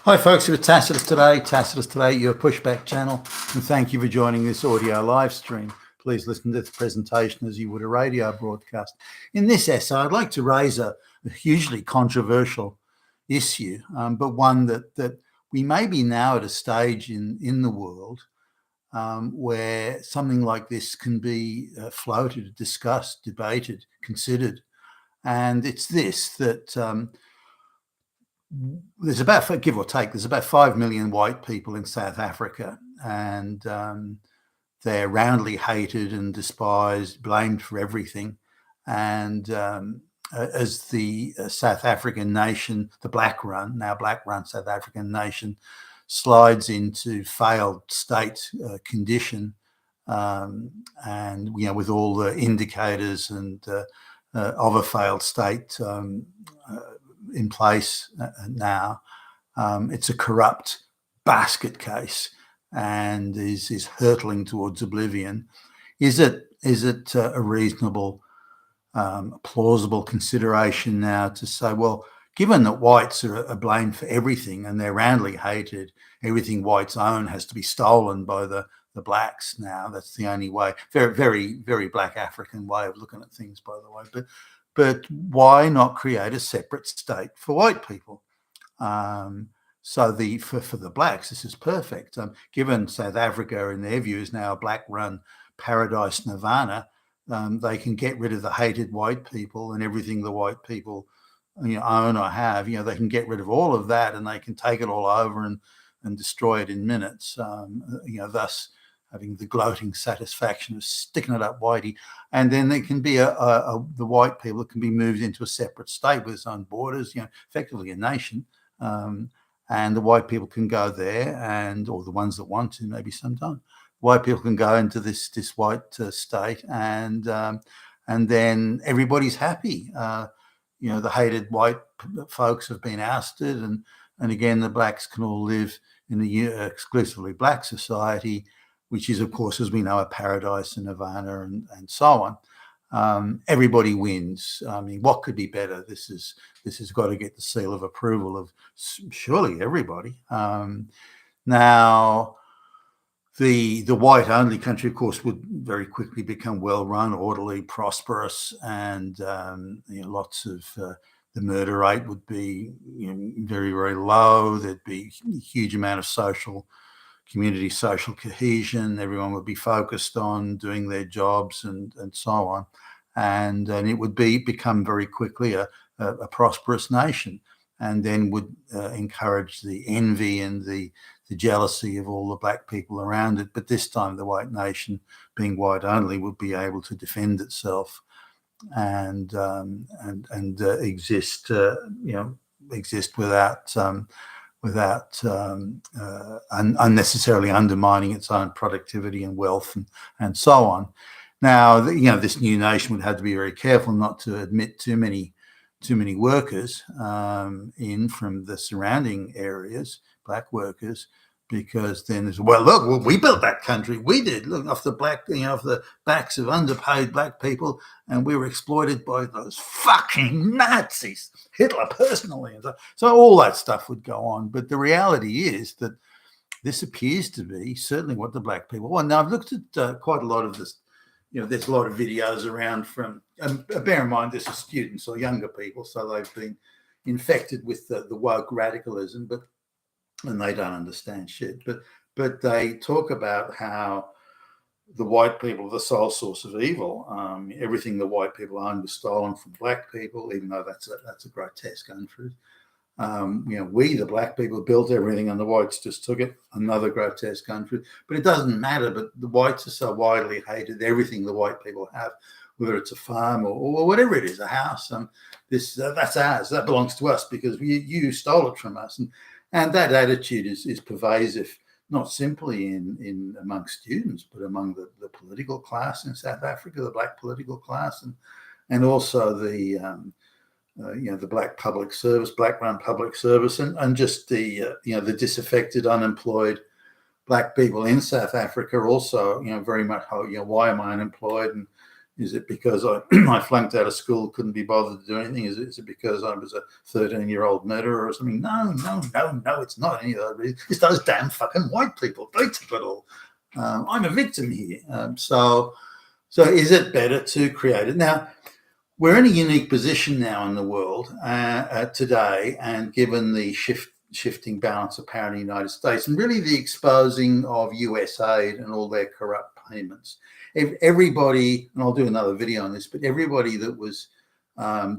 Hi folks, it's Tacitus Today, your pushback channel, and thank you for joining this audio live stream. Please listen to this presentation as you would a radio broadcast. In this essay, I'd like to raise a hugely controversial issue, but one that we may be now at a stage in the world where something like this can be floated, discussed, debated, considered. And it's this, that there's about, give or take, there's about 5 million white people in South Africa, and they're roundly hated and despised, blamed for everything. And as the South African nation, the now black-run South African nation, slides into failed state condition, and with all the indicators and of a failed state in place now, it's a corrupt basket case and is hurtling towards oblivion. Is it a reasonable, plausible consideration now to say, well, given that whites are blamed for everything and they're roundly hated, everything whites own has to be stolen by the blacks now? That's the only way. Very, very, very black African way of looking at things, by the way. But why not create a separate state for white people? So for the blacks, this is perfect. Given South Africa, in their view, is now a black-run paradise nirvana, they can get rid of the hated white people and everything the white people own or have. They can get rid of all of that, and they can take it all over and destroy it in minutes. Thus having the gloating satisfaction of sticking it up whitey. And then there can be the white people that can be moved into a separate state with its own borders, effectively a nation. And the white people can go there, or the ones that want to, maybe sometime. White people can go into this white state, and then everybody's happy. The hated white folks have been ousted, and again, the blacks can all live in a exclusively black society, which is, of course, as we know, a paradise and nirvana and so on. Everybody wins. I mean, what could be better? This has got to get the seal of approval of surely everybody. Now, the white-only country, of course, would very quickly become well-run, orderly, prosperous, and lots of the murder rate would be very, very low. There'd be a huge amount of community social cohesion. Everyone would be focused on doing their jobs and so on, and it would become very quickly a prosperous nation, and then would encourage the envy and the jealousy of all the black people around it. But this time, the white nation, being white only, would be able to defend itself and exist without unnecessarily undermining its own productivity and wealth and so on. Now, this new nation would have to be very careful not to admit too many workers in from the surrounding areas, black workers, because then there's, look, we built that country. We did, look, off the off the backs of underpaid black people, and we were exploited by those fucking Nazis, Hitler personally. And so all that stuff would go on. But the reality is that this appears to be certainly what the black people want. Now, I've looked at quite a lot of this. There's a lot of videos around from, bear in mind, this is students or younger people, so they've been infected with the woke radicalism, and they don't understand shit. But they talk about how the white people are the sole source of evil. Everything the white people owned was stolen from black people, even though that's a grotesque untruth. We, the black people, built everything and the whites just took it. Another grotesque untruth. But it doesn't matter. But the whites are so widely hated. Everything the white people have, whether it's a farm or whatever it is, a house, that's ours. That belongs to us because you stole it from us. And that attitude is pervasive, not simply in amongst students, but among the political class in South Africa, the black political class, and also the black public service, black-run public service, and just the disaffected, unemployed black people in South Africa also, very much, why am I unemployed? And Is it because I, I flunked out of school, couldn't be bothered to do anything? Is it because I was a 13-year-old murderer or something? No, it's not any of those reasons. It's those damn fucking white people. They took it all. I'm a victim here. So is it better to create it? Now, we're in a unique position now in the world today, and given the shifting balance of power in the United States, and really the exposing of US aid and all their corrupt payments. Everybody, and I'll do another video on this, but everybody that was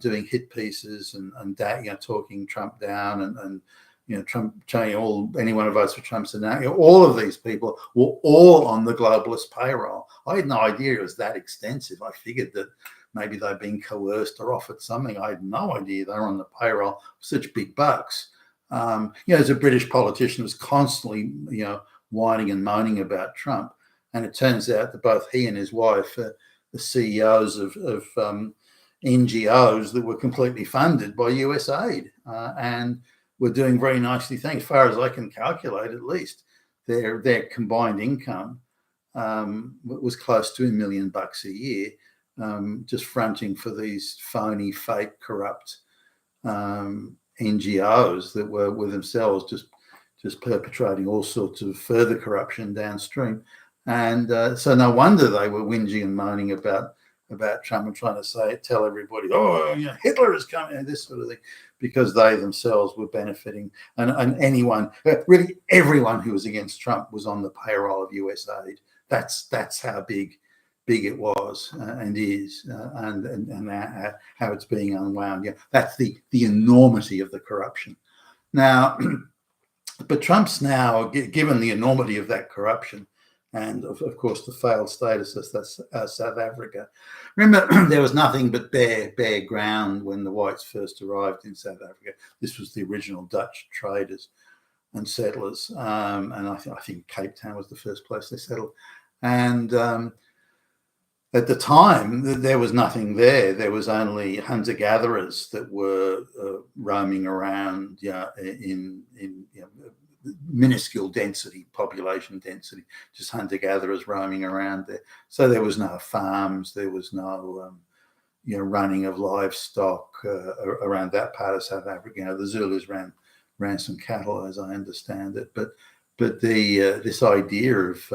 doing hit pieces and talking Trump down and Trump saying anyone who votes for Trump's all of these people were all on the globalist payroll. I had no idea it was that extensive. I figured that maybe they'd been coerced or offered something. I had no idea they were on the payroll, such big bucks. As a British politician, was constantly, whining and moaning about Trump. And it turns out that both he and his wife are the CEOs of NGOs that were completely funded by US aid and were doing very nicely things. As far as I can calculate, at least, their combined income was close to $1 million a year, just fronting for these phony, fake, corrupt NGOs that were themselves just perpetrating all sorts of further corruption downstream. And so no wonder they were whinging and moaning about Trump and trying to tell everybody, Hitler is coming, and this sort of thing, because they themselves were benefiting. And anyone, really everyone who was against Trump was on the payroll of US aid. That's how big it was and is, and how it's being unwound. That's the enormity of the corruption. Now, but Trump's now, given the enormity of that corruption, and of course the failed status as South Africa. Remember, there was nothing but bare ground when the whites first arrived in South Africa. This was the original Dutch traders and settlers, and I think Cape Town was the first place they settled. And at the time, there was nothing there. There was only hunter-gatherers that were roaming around in minuscule population density, just hunter-gatherers roaming around there. So there was no farms, there was no running of livestock around that part of South Africa. The Zulus ran some cattle, as I understand it, but this idea of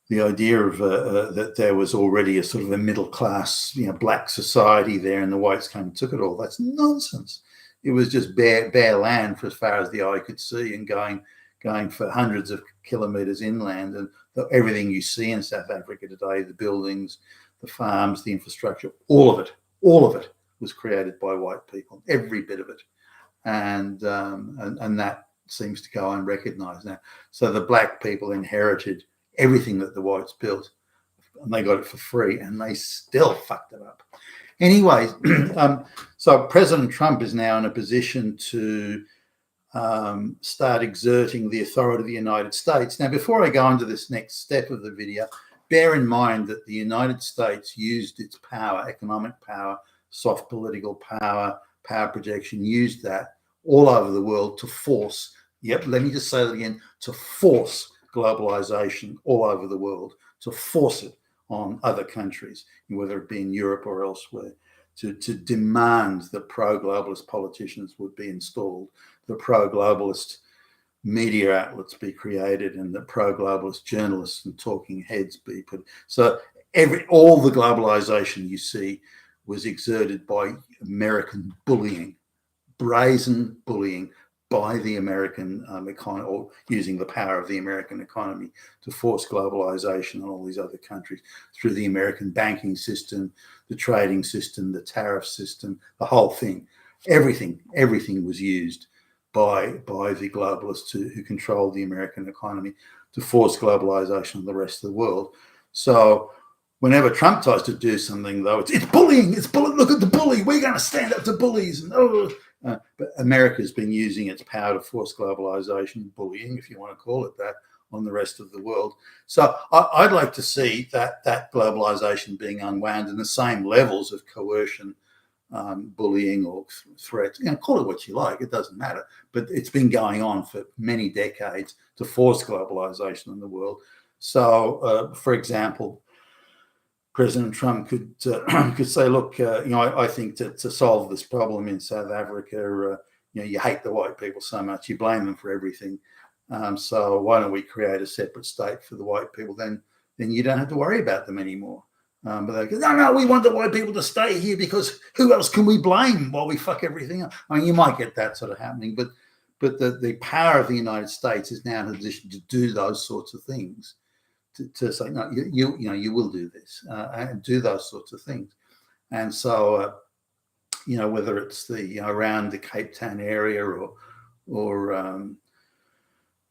that there was already a sort of a middle class, black society there, and the whites came and took it all. That's nonsense. It was just bare land for as far as the eye could see, and going for hundreds of kilometres inland. And everything you see in South Africa today, the buildings, the farms, the infrastructure, all of it was created by white people, every bit of it. And that seems to go unrecognised now. So the black people inherited everything that the whites built, and they got it for free, and they still fucked it up. Anyway, so President Trump is now in a position to start exerting the authority of the United States. Now, before I go into this next step of the video, bear in mind that the United States used its power, economic power, soft political power, power projection, used that all over the world to force, let me just say that again, to force globalization all over the world, to force it on other countries, whether it be in Europe or elsewhere, to demand that pro-globalist politicians would be installed, the pro-globalist media outlets be created, and the pro-globalist journalists and talking heads be put. So all the globalization you see was exerted by American bullying, brazen bullying by the American economy, or using the power of the American economy to force globalization on all these other countries through the American banking system, the trading system, the tariff system, the whole thing. Everything was used by the globalists who control the American economy to force globalization on the rest of the world. So whenever Trump tries to do something, though, it's bullying. Look at the bully. We're going to stand up to bullies. But America's been using its power to force globalization, bullying, if you want to call it that, on the rest of the world. So I'd like to see that globalization being unwound in the same levels of coercion, bullying, or threats. Call it what you like. It doesn't matter. But it's been going on for many decades to force globalization in the world. So, for example, President Trump could could say, look, I think that to solve this problem in South Africa, you hate the white people so much, you blame them for everything. So why don't we create a separate state for the white people? Then you don't have to worry about them anymore. But they go, no, we want the white people to stay here because who else can we blame while we fuck everything up? I mean, you might get that sort of happening, but the power of the United States is now in a position to do those sorts of things. To say, no, you will do this and do those sorts of things. And so, whether it's the around the Cape Town area or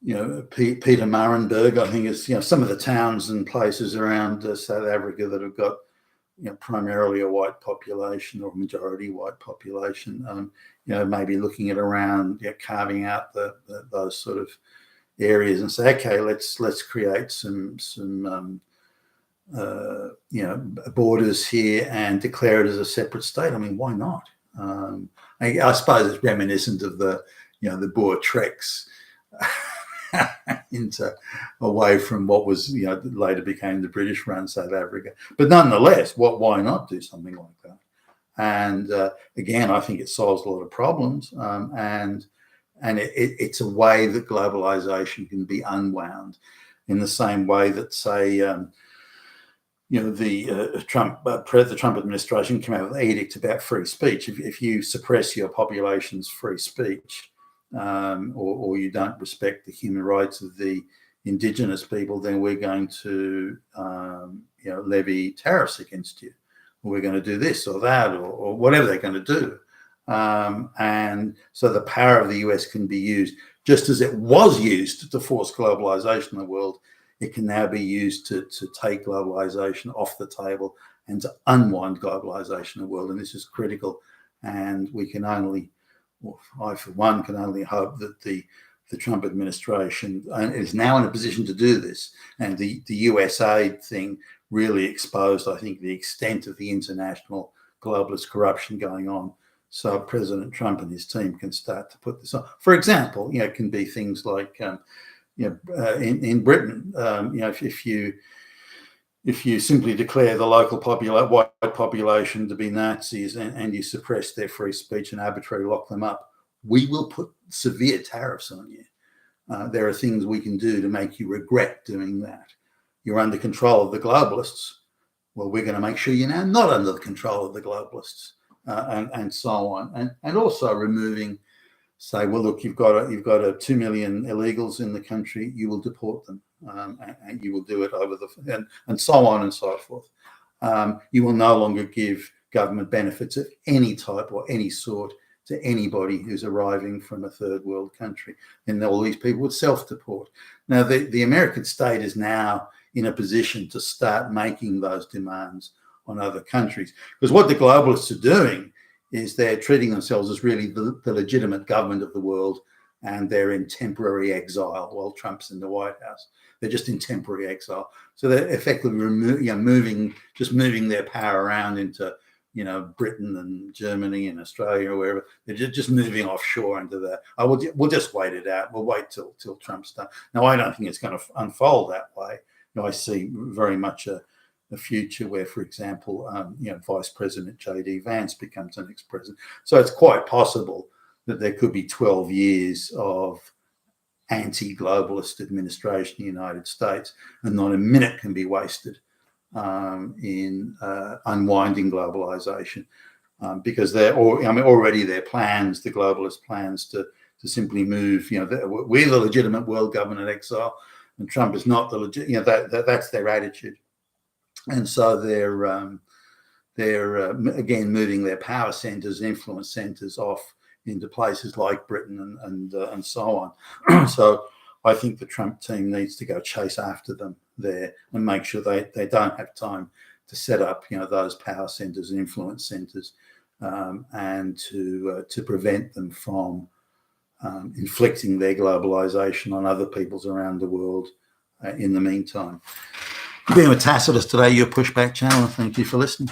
Peter Marenberg, I think it's some of the towns and places around South Africa that have got primarily a white population or majority white population. Maybe looking at around carving out those sort of areas and say, okay, let's create some borders here and declare it as a separate state. I mean, why not? I suppose it's reminiscent of the Boer treks away from what was later became the British run South Africa. But nonetheless, why not do something like that? And again, I think it solves a lot of problems, and it's a way that globalization can be unwound in the same way that, say, the Trump administration came out with an edict about free speech. If you suppress your population's free speech, or you don't respect the human rights of the indigenous people, then we're going to levy tariffs against you, or we're going to do this or that, or whatever they're going to do. And so the power of the US can be used just as it was used to force globalization in the world. It can now be used to take globalization off the table and to unwind globalization in the world. And this is critical. And we can only, well, I for one can only hope that the Trump administration is now in a position to do this. And the USA thing really exposed, I think, the extent of the international globalist corruption going on. So President Trump and his team can start to put this on. For example, it can be things like, in Britain, if you simply declare the local white population to be Nazis and you suppress their free speech and arbitrarily lock them up, we will put severe tariffs on you. There are things we can do to make you regret doing that. You're under control of the globalists. Well, we're going to make sure you're now not under the control of the globalists. And so on, and also removing, say, well, look, you've got 2 million illegals in the country, you will deport them, and you will do it over and so on and so forth. You will no longer give government benefits of any type or any sort to anybody who's arriving from a third world country, and all these people would self-deport. Now, the American state is now in a position to start making those demands on other countries, because what the globalists are doing is they're treating themselves as really the legitimate government of the world, and they're in temporary exile while Trump's in the White House. They're just in temporary exile, so they're effectively moving their power around into Britain and Germany and Australia or wherever. They're just moving offshore into that. We'll just wait it out. We'll wait till Trump's done. Now, I don't think it's going to unfold that way. I see very much a future where, for example, Vice President J.D. Vance becomes the next president. So it's quite possible that there could be 12 years of anti-globalist administration in the United States, and not a minute can be wasted in unwinding globalization, because already their plans, the globalist plans to simply move. We're the legitimate world government in exile, and Trump is not the legit. That's their attitude. And so they're again moving their power centers, influence centers off into places like Britain and so on. So I think the Trump team needs to go chase after them there and make sure they don't have time to set up those power centers and influence centers, and to prevent them from inflicting their globalization on other peoples around the world in the meantime. Being with Tacitus today, your Pushback channel. Thank you for listening.